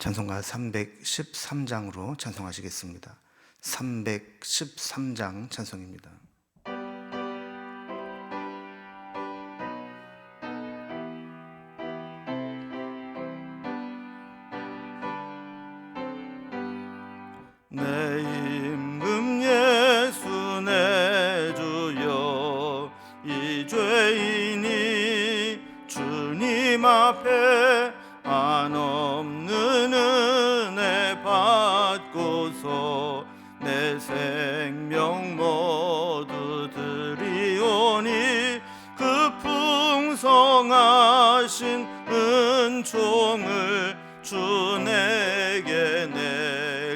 찬송가 313장으로 찬송하시겠습니다. 313장 찬송입니다. 내 임금 예수 내 주여, 이 죄인이 주님 앞에 한없는 은혜 받고서 내 생명 모두 드리오니, 그 풍성하신 은총을 주 내게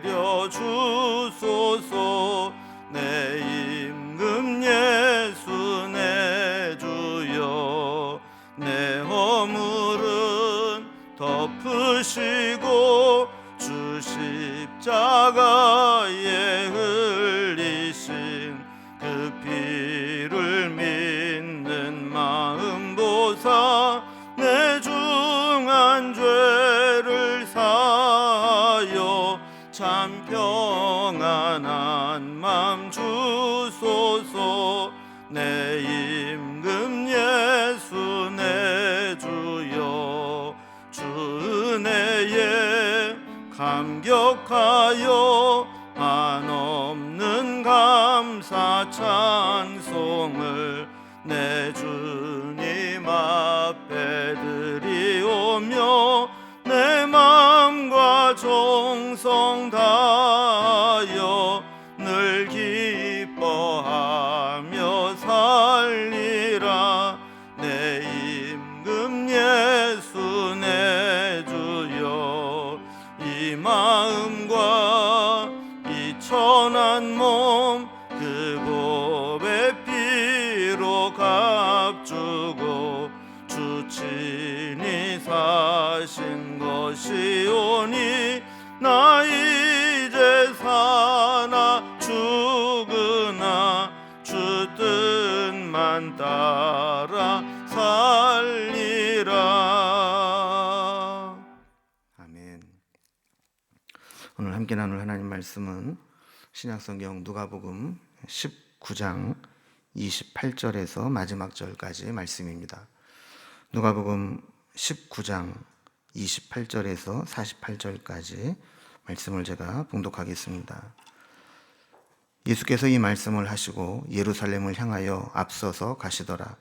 내려주소서. 내 임금 예수 내 주여, 내 허물은 덮으시고 주 십자가에 흘리신 그 피를 믿는 마음 보사 내 중한 죄를 사하여 참 평안한 맘 주소서. 내 임금 예수 내 주여, 주 은혜에 감격하여 한없는 감사 찬송을 내 주님 앞에 드리오며, 내 맘과 정성 다하여 늘 기뻐하며 살리라. 내 임금 예수 내 주여, 이 마음과 이 천한 몸 그 보배 피로 값주고 주 친히 사신 것이오니, 나 이제 사나 죽으나 주 뜻만 따라 살리라. 아멘. 오늘 함께 나눌 하나님 말씀은 신약성경 누가복음 19장 28절에서 마지막 절까지 말씀입니다. 누가복음 19장 28절에서 48절까지 말씀을 제가 봉독하겠습니다. 예수께서 이 말씀을 하시고 예루살렘을 향하여 앞서서 가시더라.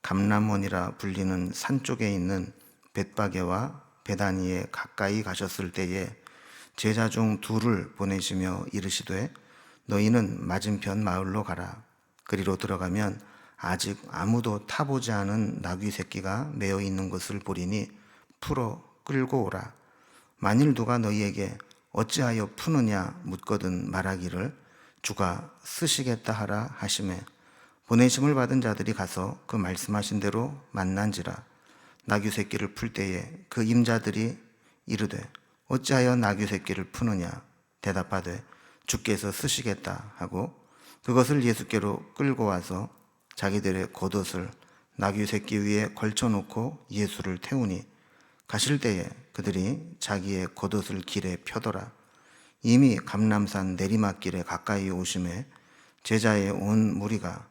감람원이라 불리는 산 쪽에 있는 벳바게와 베다니에 가까이 가셨을 때에 제자 중 둘을 보내시며 이르시되, 너희는 맞은편 마을로 가라. 그리로 들어가면 아직 아무도 타보지 않은 나귀 새끼가 매어 있는 것을 보리니 풀어 끌고 오라. 만일 누가 너희에게 어찌하여 푸느냐 묻거든 말하기를 주가 쓰시겠다 하라 하시매, 보내심을 받은 자들이 가서 그 말씀하신 대로 만난지라. 나귀 새끼를 풀 때에 그 임자들이 이르되, 어찌하여 나귀 새끼를 푸느냐? 대답하되, 주께서 쓰시겠다 하고 그것을 예수께로 끌고 와서 자기들의 겉옷을 나귀 새끼 위에 걸쳐놓고 예수를 태우니, 가실 때에 그들이 자기의 겉옷을 길에 펴더라. 이미 감람산 내리막길에 가까이 오심에 제자의 온 무리가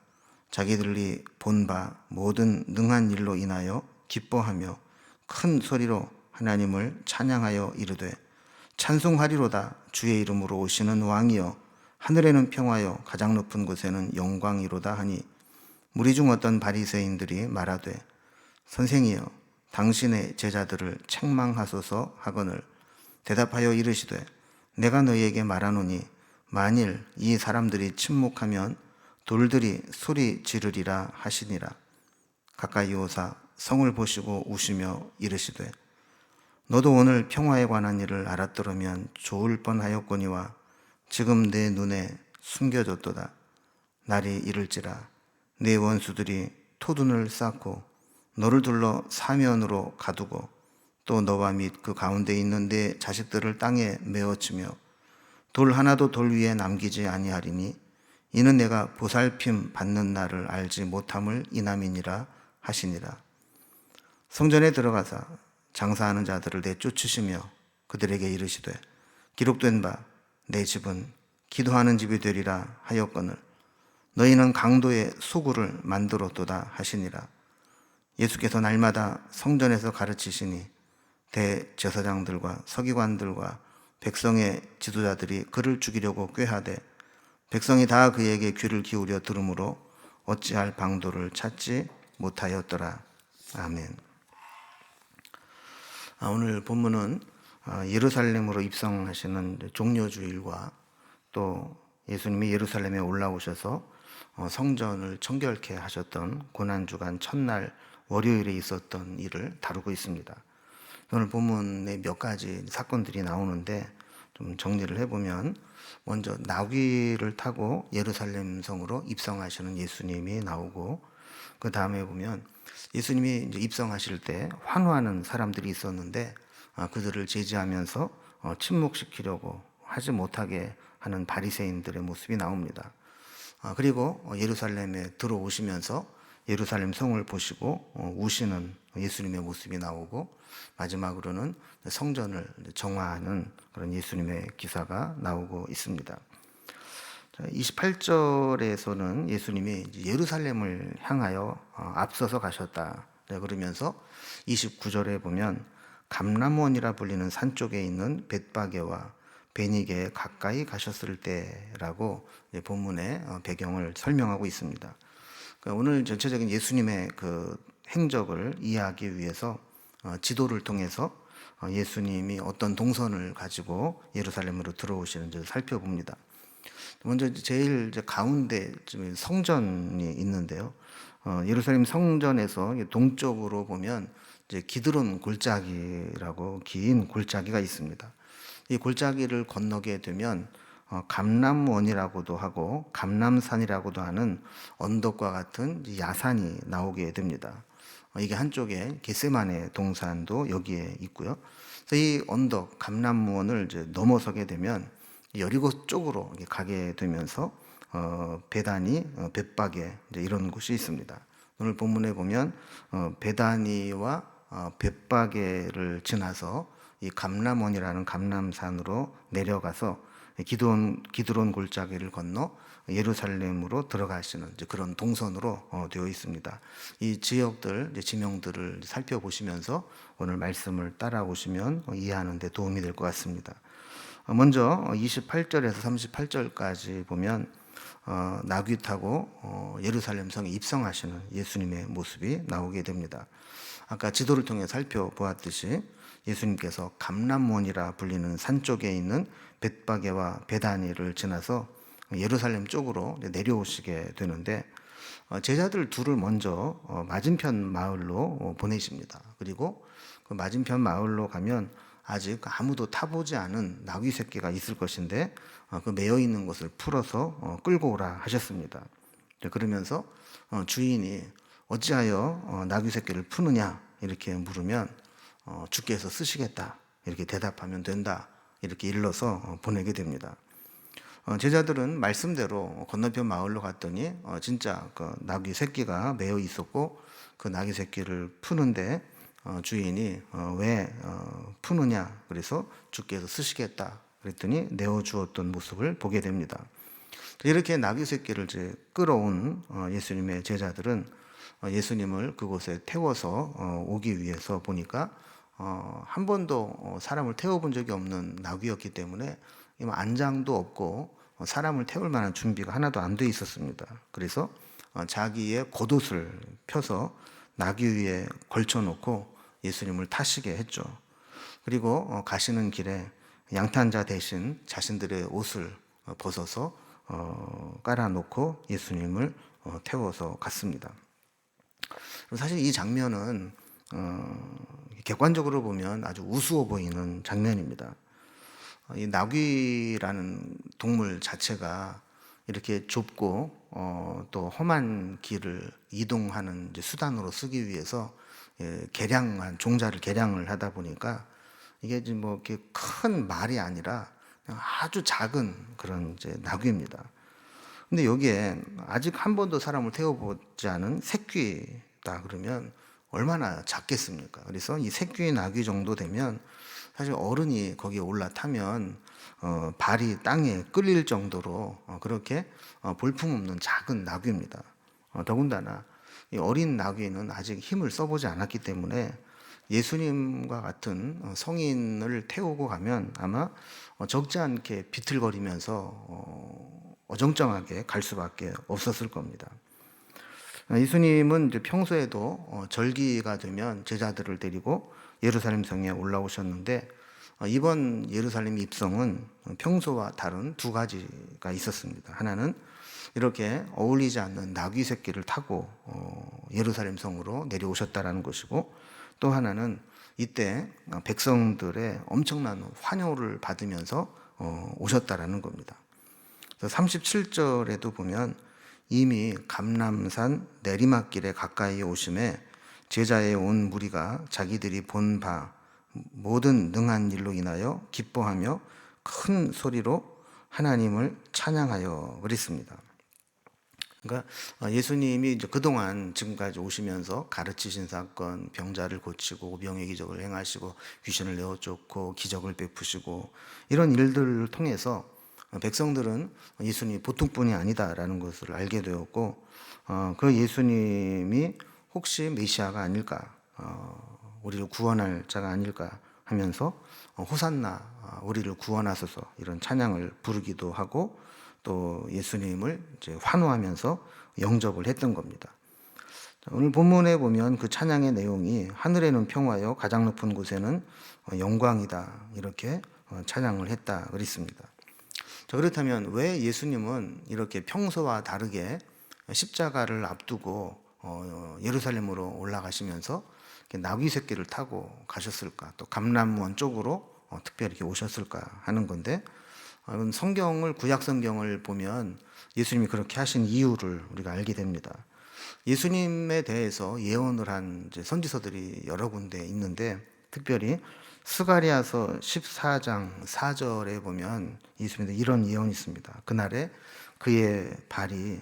자기들이 본 바 모든 능한 일로 인하여 기뻐하며 큰 소리로 하나님을 찬양하여 이르되, 찬송하리로다. 주의 이름으로 오시는 왕이여, 하늘에는 평화여, 가장 높은 곳에는 영광이로다 하니, 무리 중 어떤 바리새인들이 말하되, 선생이여, 당신의 제자들을 책망하소서 하거늘 대답하여 이르시되, 내가 너희에게 말하노니 만일 이 사람들이 침묵하면 돌들이 소리 지르리라 하시니라. 가까이 오사 성을 보시고 우시며 이르시되, 너도 오늘 평화에 관한 일을 알았더라면 좋을 뻔하였거니와 지금 내 눈에 숨겨졌도다. 날이 이를지라 내 원수들이 토둔을 쌓고 너를 둘러 사면으로 가두고 또 너와 및 그 가운데 있는 내 자식들을 땅에 메어치며 돌 하나도 돌 위에 남기지 아니하리니, 이는 내가 보살핌 받는 날을 알지 못함을 인함이니라 하시니라. 성전에 들어가사 장사하는 자들을 내쫓으시며 그들에게 이르시되 기록된 바 내 집은 기도하는 집이 되리라 하였거늘 너희는 강도의 소굴을 만들었도다 하시니라. 예수께서 날마다 성전에서 가르치시니 대제사장들과 서기관들과 백성의 지도자들이 그를 죽이려고 꾀하되 백성이 다 그에게 귀를 기울여 들으므로 어찌할 방도를 찾지 못하였더라. 아멘. 오늘 본문은 예루살렘으로 입성하시는 종려주일과 또 예수님이 예루살렘에 올라오셔서 성전을 청결케 하셨던 고난주간 첫날 월요일에 있었던 일을 다루고 있습니다. 오늘 본문에 몇 가지 사건들이 나오는데 좀 정리를 해보면 먼저 나귀를 타고 예루살렘 성으로 입성하시는 예수님이 나오고 그 다음에 보면 예수님이 이제 입성하실 때 환호하는 사람들이 있었는데 그들을 제지하면서 침묵시키려고 하지 못하게 하는 바리새인들의 모습이 나옵니다. 그리고 예루살렘에 들어오시면서 예루살렘 성을 보시고 우시는 예수님의 모습이 나오고 마지막으로는 성전을 정화하는 그런 예수님의 기사가 나오고 있습니다. 28절에서는 예수님이 예루살렘을 향하여 앞서서 가셨다. 그러면서 29절에 보면 감람원이라 불리는 산 쪽에 있는 벳바게와 베니게에 가까이 가셨을 때라고 본문의 배경을 설명하고 있습니다. 오늘 전체적인 예수님의 그 행적을 이해하기 위해서 지도를 통해서 예수님이 어떤 동선을 가지고 예루살렘으로 들어오시는지 살펴봅니다. 먼저 제일 가운데 성전이 있는데요. 예루살렘 성전에서 동쪽으로 보면 이제 기드론 골짜기라고 긴 골짜기가 있습니다. 이 골짜기를 건너게 되면 감람원이라고도 하고 감람산이라고도 하는 언덕과 같은 야산이 나오게 됩니다. 이게 한쪽에 겟세마네 동산도 여기에 있고요. 그래서 이 언덕 감람원을 이제 넘어서게 되면 여리고 쪽으로 가게 되면서 베다니, 벳바게 이런 곳이 있습니다. 오늘 본문에 보면 베다니와 벳바게를 지나서 이 감람원이라는 감람산으로 내려가서 기드론 골짜기를 건너 예루살렘으로 들어가시는 그런 동선으로 되어 있습니다. 이 지역들, 지명들을 살펴보시면서 오늘 말씀을 따라오시면 이해하는 데 도움이 될 것 같습니다. 먼저 28절에서 38절까지 보면 나귀 타고 예루살렘 성에 입성하시는 예수님의 모습이 나오게 됩니다. 아까 지도를 통해 살펴보았듯이 예수님께서 감람원이라 불리는 산 쪽에 있는 벳바게와 베다니를 지나서 예루살렘 쪽으로 내려오시게 되는데 제자들 둘을 먼저 맞은편 마을로 보내십니다. 그리고 그 맞은편 마을로 가면 아직 아무도 타보지 않은 나귀 새끼가 있을 것인데 그 매여 있는 것을 풀어서 끌고 오라 하셨습니다. 그러면서 주인이 어찌하여 나귀 새끼를 푸느냐 이렇게 물으면 주께서 쓰시겠다 이렇게 대답하면 된다 이렇게 일러서 보내게 됩니다. 제자들은 말씀대로 건너편 마을로 갔더니 진짜 그 나귀 새끼가 매여 있었고 그 나귀 새끼를 푸는데 주인이 왜 푸느냐 그래서 주께서 쓰시겠다 그랬더니 내어주었던 모습을 보게 됩니다. 이렇게 나귀 새끼를 이제 끌어온 예수님의 제자들은 예수님을 그곳에 태워서 오기 위해서 보니까 한 번도 사람을 태워본 적이 없는 나귀였기 때문에 안장도 없고 사람을 태울 만한 준비가 하나도 안 돼 있었습니다. 그래서 자기의 겉옷을 펴서 나귀 위에 걸쳐놓고 예수님을 타시게 했죠. 그리고 가시는 길에 양탄자 대신 자신들의 옷을 벗어서 깔아놓고 예수님을 태워서 갔습니다. 사실 이 장면은 객관적으로 보면 아주 우스워 보이는 장면입니다. 이 나귀라는 동물 자체가 이렇게 좁고 또 험한 길을 이동하는 수단으로 쓰기 위해서 개량한 종자를 개량을 하다 보니까 이게 뭐 이렇게 큰 말이 아니라 그냥 아주 작은 그런 이제 나귀입니다. 근데 여기에 아직 한 번도 사람을 태워보지 않은 새끼다 그러면 얼마나 작겠습니까? 그래서 이 새끼 나귀 정도 되면 사실 어른이 거기에 올라타면 발이 땅에 끌릴 정도로 그렇게 볼품없는 작은 나귀입니다. 더군다나 이 어린 나귀는 아직 힘을 써보지 않았기 때문에 예수님과 같은 성인을 태우고 가면 아마 적지 않게 비틀거리면서 어정쩡하게 갈 수밖에 없었을 겁니다. 예수님은 이제 평소에도 절기가 되면 제자들을 데리고 예루살렘 성에 올라오셨는데 이번 예루살렘 입성은 평소와 다른 두 가지가 있었습니다. 하나는 이렇게 어울리지 않는 나귀 새끼를 타고 예루살렘 성으로 내려오셨다라는 것이고, 또 하나는 이때 백성들의 엄청난 환호를 받으면서 오셨다라는 겁니다. 37절에도 보면 이미 감람산 내리막길에 가까이 오심에 제자의 온 무리가 자기들이 본 바 모든 능한 일로 인하여 기뻐하며 큰 소리로 하나님을 찬양하여 그랬습니다. 그러니까 예수님이 이제 그동안 지금까지 오시면서 가르치신 사건, 병자를 고치고 오병의 기적을 행하시고 귀신을 내어쫓고 기적을 베푸시고 이런 일들을 통해서 백성들은 예수님이 보통 분이 아니다라는 것을 알게 되었고, 그 예수님이 혹시 메시아가 아닐까, 우리를 구원할 자가 아닐까 하면서 호산나 우리를 구원하소서 이런 찬양을 부르기도 하고, 또 예수님을 이제 환호하면서 영접을 했던 겁니다. 오늘 본문에 보면 그 찬양의 내용이 하늘에는 평화요 가장 높은 곳에는 영광이다 이렇게 찬양을 했다 그랬습니다. 자, 그렇다면 왜 예수님은 이렇게 평소와 다르게 십자가를 앞두고 예루살렘으로 올라가시면서 나귀 새끼를 타고 가셨을까? 또 감람원 쪽으로 특별히 이렇게 오셨을까 하는 건데, 성경을 구약 성경을 보면 예수님이 그렇게 하신 이유를 우리가 알게 됩니다. 예수님에 대해서 예언을 한 선지서들이 여러 군데 있는데, 특별히 스가랴서 14장 4절에 보면 예수님의 이런 예언이 있습니다. 그날에 그의 발이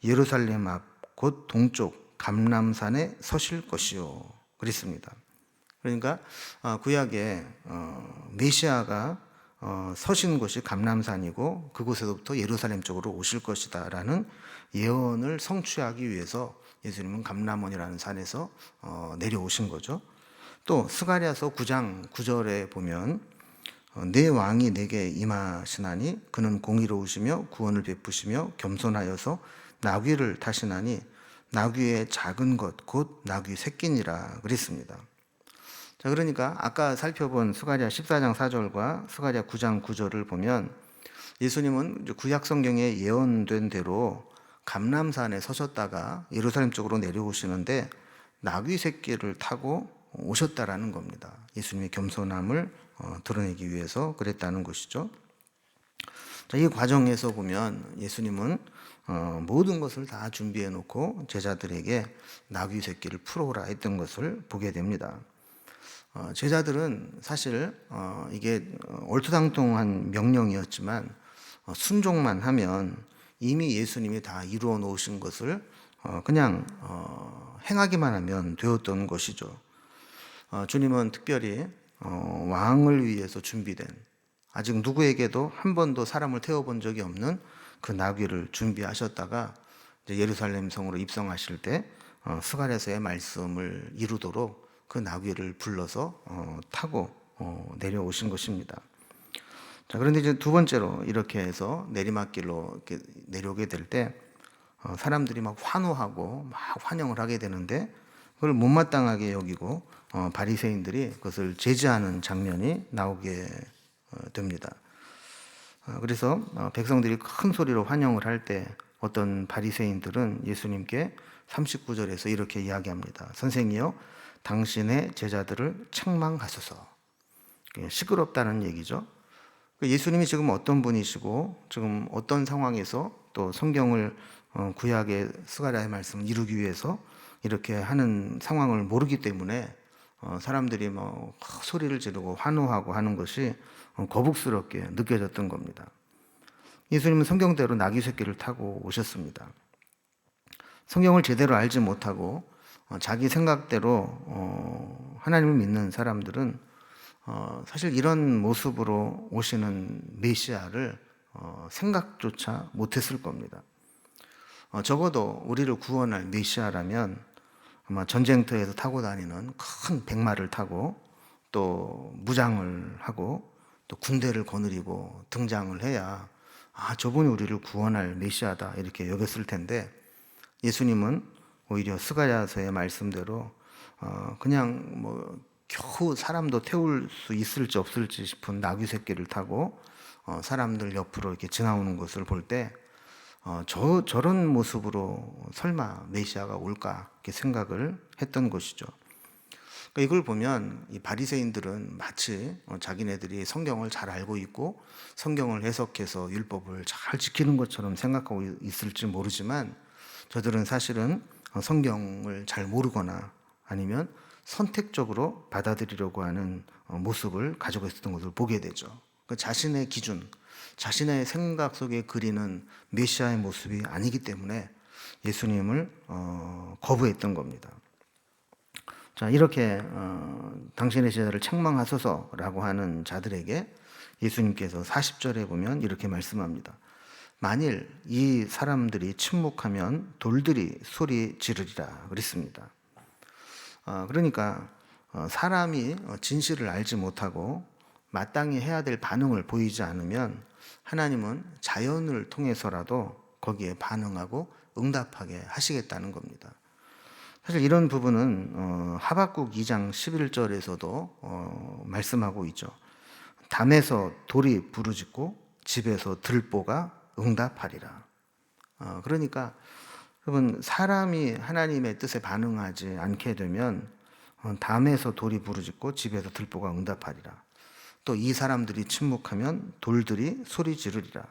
예루살렘 앞 곧 동쪽 감람산에 서실 것이요 그랬습니다. 그러니까 구약에 메시아가 서신 곳이 감람산이고 그곳에서부터 예루살렘 쪽으로 오실 것이다 라는 예언을 성취하기 위해서 예수님은 감람원이라는 산에서 내려오신 거죠. 또 스가랴서 9장 9절에 보면 내 왕이 내게 임하시나니 그는 공의로우시며 구원을 베푸시며 겸손하여서 나귀를 타시나니 나귀의 작은 것 곧 나귀 새끼니라 그랬습니다. 자, 그러니까 아까 살펴본 스가랴 14장 4절과 스가랴 9장 9절을 보면 예수님은 구약 성경에 예언된 대로 감람산에 서셨다가 예루살렘 쪽으로 내려오시는데 나귀 새끼를 타고 오셨다라는 겁니다. 예수님의 겸손함을 드러내기 위해서 그랬다는 것이죠. 자, 이 과정에서 보면 예수님은 모든 것을 다 준비해 놓고 제자들에게 나귀 새끼를 풀어오라 했던 것을 보게 됩니다. 제자들은 사실 이게 얼토당통한 명령이었지만 순종만 하면 이미 예수님이 다 이루어 놓으신 것을 그냥 행하기만 하면 되었던 것이죠. 주님은 특별히 왕을 위해서 준비된, 아직 누구에게도 한 번도 사람을 태워본 적이 없는 그 나귀를 준비하셨다가 이제 예루살렘 성으로 입성하실 때 스가랴서의 말씀을 이루도록 그 나귀를 불러서 타고 내려오신 것입니다. 자, 그런데 이제 두 번째로 이렇게 해서 내리막길로 이렇게 내려오게 될 때 사람들이 막 환호하고 막 환영을 하게 되는데 그걸 못마땅하게 여기고 바리새인들이 그것을 제지하는 장면이 나오게 됩니다. 그래서 백성들이 큰 소리로 환영을 할 때 어떤 바리새인들은 예수님께 39절에서 이렇게 이야기합니다. 선생이여 당신의 제자들을 책망하소서. 시끄럽다는 얘기죠. 예수님이 지금 어떤 분이시고 지금 어떤 상황에서 또 성경을 구약의 스가랴의 말씀을 이루기 위해서 이렇게 하는 상황을 모르기 때문에 사람들이 뭐 소리를 지르고 환호하고 하는 것이 거북스럽게 느껴졌던 겁니다. 예수님은 성경대로 나귀 새끼를 타고 오셨습니다. 성경을 제대로 알지 못하고 자기 생각대로 하나님을 믿는 사람들은 사실 이런 모습으로 오시는 메시아를 생각조차 못했을 겁니다. 적어도 우리를 구원할 메시아라면 아마 전쟁터에서 타고 다니는 큰 백마를 타고 또 무장을 하고 또 군대를 거느리고 등장을 해야 저분이 우리를 구원할 메시아다 이렇게 여겼을 텐데, 예수님은 오히려 스가랴서의 말씀대로 그냥 뭐 겨우 사람도 태울 수 있을지 없을지 싶은 나귀 새끼를 타고 사람들 옆으로 이렇게 지나오는 것을 볼 때 저런 모습으로 설마 메시아가 올까 이렇게 생각을 했던 것이죠. 그러니까 이걸 보면 이 바리새인들은 마치 자기네들이 성경을 잘 알고 있고 성경을 해석해서 율법을 잘 지키는 것처럼 생각하고 있을지 모르지만, 저들은 사실은 성경을 잘 모르거나 아니면 선택적으로 받아들이려고 하는 모습을 가지고 있었던 것을 보게 되죠. 자신의 기준, 자신의 생각 속에 그리는 메시아의 모습이 아니기 때문에 예수님을 거부했던 겁니다. 자, 이렇게 당신의 제자를 책망하소서라고 하는 자들에게 예수님께서 40절에 보면 이렇게 말씀합니다. 만일 이 사람들이 침묵하면 돌들이 소리 지르리라 그랬습니다. 그러니까 사람이 진실을 알지 못하고 마땅히 해야 될 반응을 보이지 않으면 하나님은 자연을 통해서라도 거기에 반응하고 응답하게 하시겠다는 겁니다. 사실 이런 부분은 하박국 2장 11절에서도 말씀하고 있죠. 담에서 돌이 부르짖고 집에서 들보가 응답하리라. 그러니까 여러분, 사람이 하나님의 뜻에 반응하지 않게 되면 담에서 돌이 부르짖고 집에서 들보가 응답하리라. 또 이 사람들이 침묵하면 돌들이 소리 지르리라.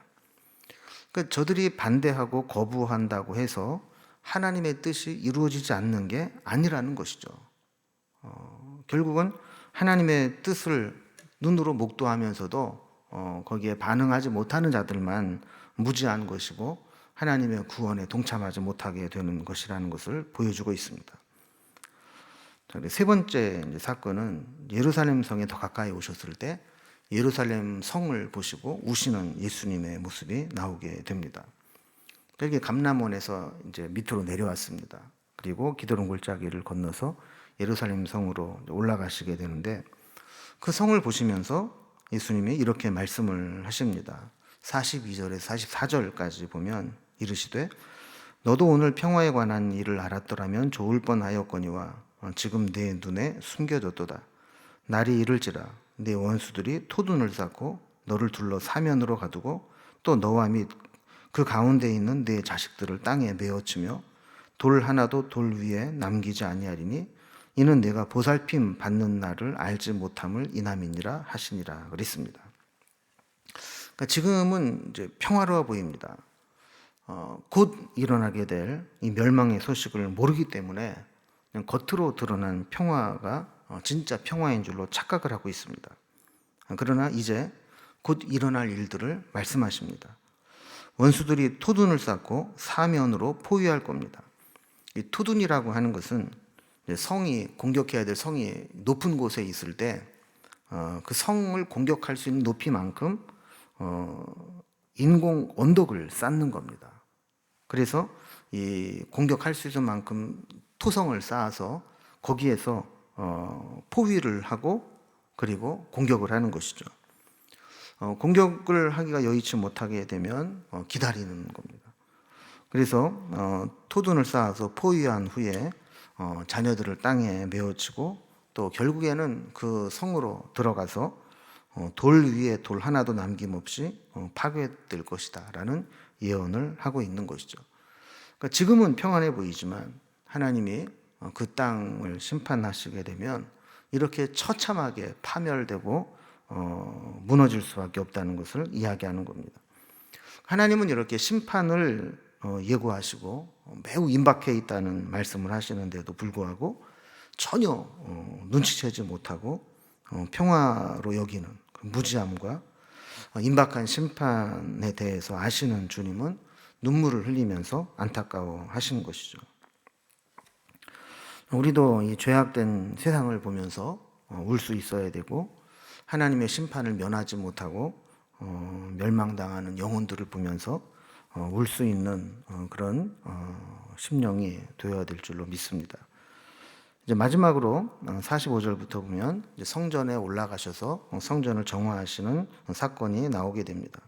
그러니까 저들이 반대하고 거부한다고 해서 하나님의 뜻이 이루어지지 않는 게 아니라는 것이죠. 결국은 하나님의 뜻을 눈으로 목도하면서도 거기에 반응하지 못하는 자들만 무지한 것이고 하나님의 구원에 동참하지 못하게 되는 것이라는 것을 보여주고 있습니다. 세 번째 사건은 예루살렘 성에 더 가까이 오셨을 때 예루살렘 성을 보시고 우시는 예수님의 모습이 나오게 됩니다. 여기 감람원에서 이제 밑으로 내려왔습니다. 그리고 기드론 골짜기를 건너서 예루살렘 성으로 올라가시게 되는데, 그 성을 보시면서 예수님이 이렇게 말씀을 하십니다. 42절에서 44절까지 보면 이르시되 너도 오늘 평화에 관한 일을 알았더라면 좋을 뻔하였거니와 지금 내 눈에 숨겨졌도다. 날이 이를지라 내 원수들이 토둔을 쌓고 너를 둘러 사면으로 가두고 또 너와 및 그 가운데 있는 내 자식들을 땅에 메어치며 돌 하나도 돌 위에 남기지 아니하리니 이는 내가 보살핌 받는 날을 알지 못함을 인함이니라 하시니라 그랬습니다. 그러니까 지금은 이제 평화로워 보입니다. 곧 일어나게 될 이 멸망의 소식을 모르기 때문에 그냥 겉으로 드러난 평화가 진짜 평화인 줄로 착각을 하고 있습니다. 그러나 이제 곧 일어날 일들을 말씀하십니다. 원수들이 토둔을 쌓고 사면으로 포위할 겁니다. 이 토둔이라고 하는 것은 성이 공격해야 될 성이 높은 곳에 있을 때 그 성을 공격할 수 있는 높이만큼 인공 언덕을 쌓는 겁니다. 그래서 이 공격할 수 있는 만큼 토성을 쌓아서 거기에서 포위를 하고 그리고 공격을 하는 것이죠. 공격을 하기가 여의치 못하게 되면 기다리는 겁니다. 그래서 토둔을 쌓아서 포위한 후에 자녀들을 땅에 메어치고 또 결국에는 그 성으로 들어가서 돌 위에 돌 하나도 남김없이 파괴될 것이다 라는 예언을 하고 있는 것이죠. 그러니까 지금은 평안해 보이지만 하나님이 그 땅을 심판하시게 되면 이렇게 처참하게 파멸되고 무너질 수밖에 없다는 것을 이야기하는 겁니다. 하나님은 이렇게 심판을 예고하시고 매우 임박해 있다는 말씀을 하시는데도 불구하고 전혀 눈치채지 못하고 평화로 여기는 그 무지함과 임박한 심판에 대해서 아시는 주님은 눈물을 흘리면서 안타까워 하시는 것이죠. 우리도 이 죄악된 세상을 보면서 울 수 있어야 되고 하나님의 심판을 면하지 못하고 멸망당하는 영혼들을 보면서 울 수 있는 그런 심령이 되어야 될 줄로 믿습니다. 이제 마지막으로 45절부터 보면 이제 성전에 올라가셔서 성전을 정화하시는 사건이 나오게 됩니다.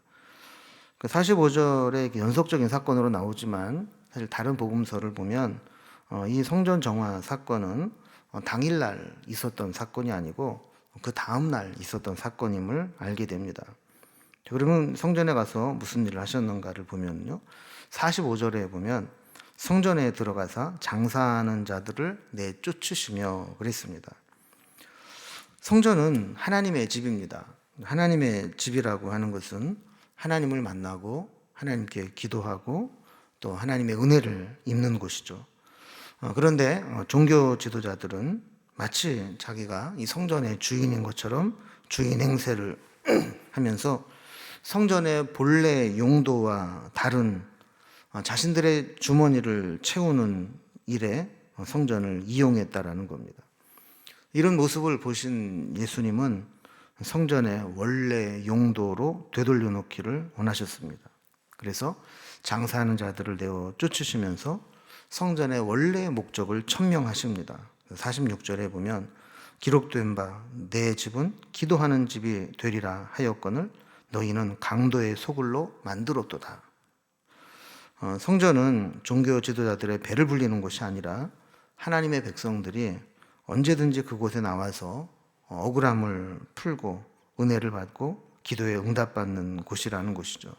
그 45절에 연속적인 사건으로 나오지만 사실 다른 복음서를 보면 이 성전 정화 사건은 당일날 있었던 사건이 아니고 그 다음날 있었던 사건임을 알게 됩니다. 그러면 성전에 가서 무슨 일을 하셨는가를 보면요, 45절에 보면 성전에 들어가서 장사하는 자들을 내쫓으시며 그랬습니다. 성전은 하나님의 집입니다. 하나님의 집이라고 하는 것은 하나님을 만나고 하나님께 기도하고 또 하나님의 은혜를 입는 곳이죠. 그런데 종교 지도자들은 마치 자기가 이 성전의 주인인 것처럼 주인 행세를 하면서 성전의 본래 용도와 다른 자신들의 주머니를 채우는 일에 성전을 이용했다라는 겁니다. 이런 모습을 보신 예수님은 성전의 원래 용도로 되돌려 놓기를 원하셨습니다. 그래서 장사하는 자들을 내어 쫓으시면서 성전의 원래의 목적을 천명하십니다. 46절에 보면 기록된 바 내 집은 기도하는 집이 되리라 하였거늘 너희는 강도의 소굴로 만들었도다. 성전은 종교 지도자들의 배를 불리는 곳이 아니라 하나님의 백성들이 언제든지 그곳에 나와서 억울함을 풀고 은혜를 받고 기도에 응답받는 곳이라는 곳이죠.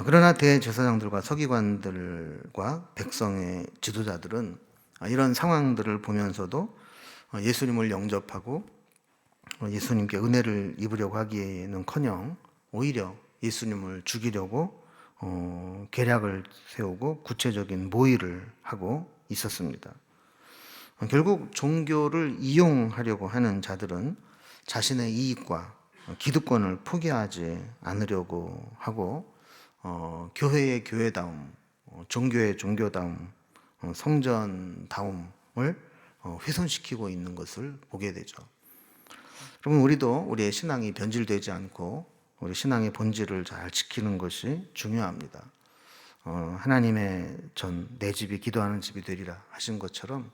그러나 대제사장들과 서기관들과 백성의 지도자들은 이런 상황들을 보면서도 예수님을 영접하고 예수님께 은혜를 입으려고 하기에는커녕 오히려 예수님을 죽이려고 계략을 세우고 구체적인 모의를 하고 있었습니다. 결국 종교를 이용하려고 하는 자들은 자신의 이익과 기득권을 포기하지 않으려고 하고 교회의 교회다움, 종교의 종교다움, 성전다움을 훼손시키고 있는 것을 보게 되죠. 그러면 우리도 우리의 신앙이 변질되지 않고 우리 신앙의 본질을 잘 지키는 것이 중요합니다. 하나님의 내 집이 기도하는 집이 되리라 하신 것처럼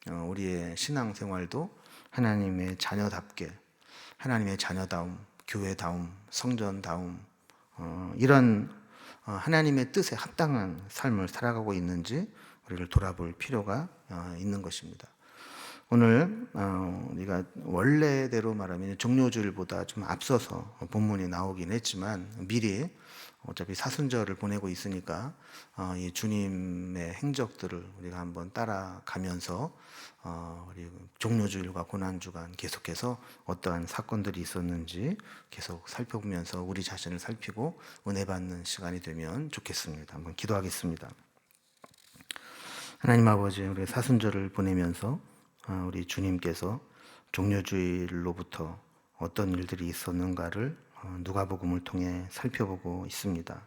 우리의 신앙생활도 하나님의 자녀답게 하나님의 자녀다움, 교회다움, 성전다움 이런 하나님의 뜻에 합당한 삶을 살아가고 있는지 우리를 돌아볼 필요가 있는 것입니다. 오늘 우리가 원래대로 말하면 종료주일보다 좀 앞서서 본문이 나오긴 했지만 미리 어차피 사순절을 보내고 있으니까 이 주님의 행적들을 우리가 한번 따라가면서 우리 종료주일과 고난주간 계속해서 어떠한 사건들이 있었는지 계속 살펴보면서 우리 자신을 살피고 은혜 받는 시간이 되면 좋겠습니다. 한번 기도하겠습니다. 하나님 아버지, 우리 사순절을 보내면서 우리 주님께서 종료주일로부터 어떤 일들이 있었는가를 누가복음을 통해 살펴보고 있습니다.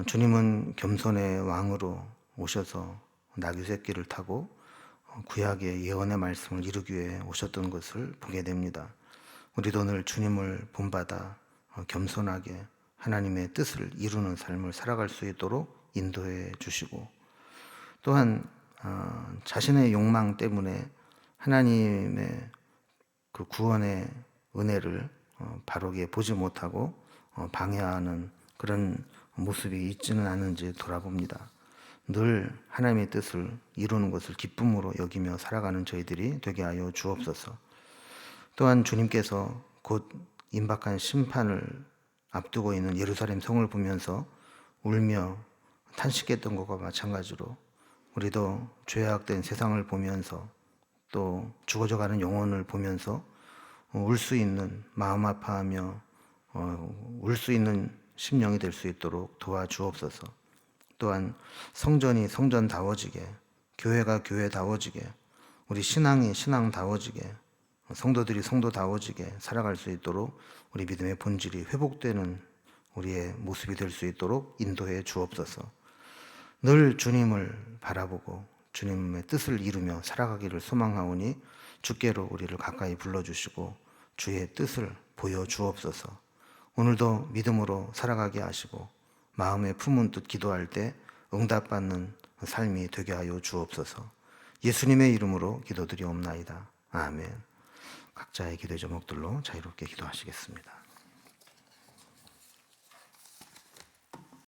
주님은 겸손의 왕으로 오셔서 나귀 새끼를 타고 구약의 예언의 말씀을 이루기 위해 오셨던 것을 보게 됩니다. 우리도 오늘 주님을 본받아 겸손하게 하나님의 뜻을 이루는 삶을 살아갈 수 있도록 인도해 주시고 또한 자신의 욕망 때문에 하나님의 그 구원의 은혜를 바르게 보지 못하고 방해하는 그런 모습이 있지는 않은지 돌아봅니다. 늘 하나님의 뜻을 이루는 것을 기쁨으로 여기며 살아가는 저희들이 되게 하여 주옵소서. 또한 주님께서 곧 임박한 심판을 앞두고 있는 예루살렘 성을 보면서 울며 탄식했던 것과 마찬가지로 우리도 죄악된 세상을 보면서 또 죽어져가는 영혼을 보면서 울 수 있는 마음 아파하며 울 수 있는 심령이 될 수 있도록 도와주옵소서. 또한 성전이 성전다워지게, 교회가 교회다워지게, 우리 신앙이 신앙다워지게, 성도들이 성도다워지게 살아갈 수 있도록 우리 믿음의 본질이 회복되는 우리의 모습이 될 수 있도록 인도해 주옵소서. 늘 주님을 바라보고 주님의 뜻을 이루며 살아가기를 소망하오니 주께로 우리를 가까이 불러주시고 주의 뜻을 보여주옵소서. 오늘도 믿음으로 살아가게 하시고 마음에 품은 뜻 기도할 때 응답받는 삶이 되게 하여 주옵소서. 예수님의 이름으로 기도드리옵나이다. 아멘. 각자의 기도의 제목들로 자유롭게 기도하시겠습니다.